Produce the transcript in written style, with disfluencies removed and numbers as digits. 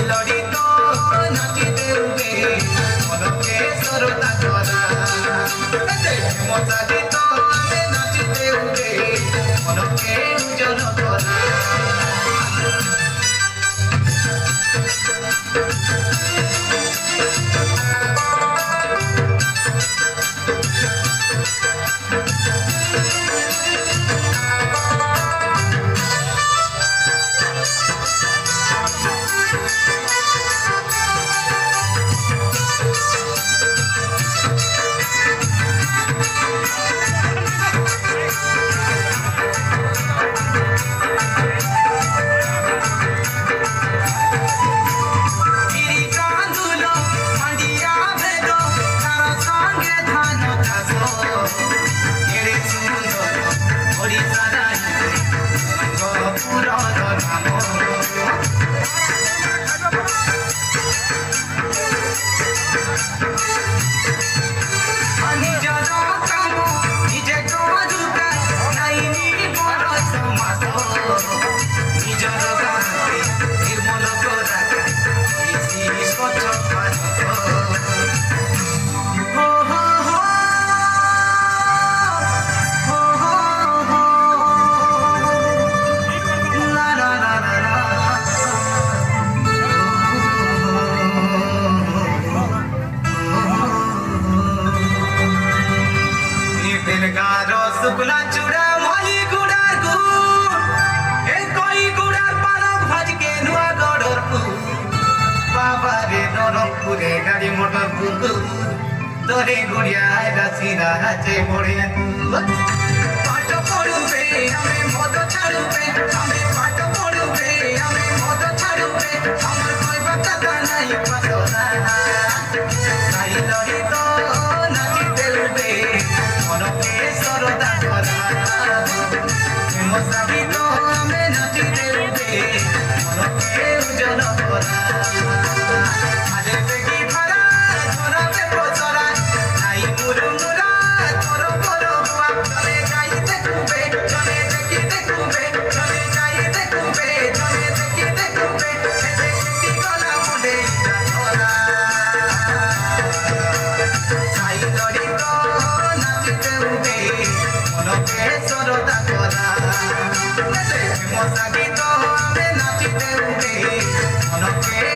লড়িত নাচিতে উঠে মনকে সরতা করা মজা দিত আমি নাচিতে উঠে মনকে উজ্জ্বল করা শুকলা চূড়া মলি গুড়ার গুড় এ কই গুড়ার পালক ভাজকে নুয়া গড়র বাবারে নরকপুরে গাড়ি মোটর কুকুর তোরে গুড়িয়ায় রাশিরা হাতে পড়ে পাঠ পড়ুবে আমি মদ ছাড়ুবে আমি পাঠ পড়ুবে আমি মদ ছাড়ুবে আমার কইবা কথা নাই পাতলা তাই লড়িত নাচিতে উঠে মনকে সরদা করা মজা দিত আমি নাচিতে উঠে মনকে উজ্জ্বল করা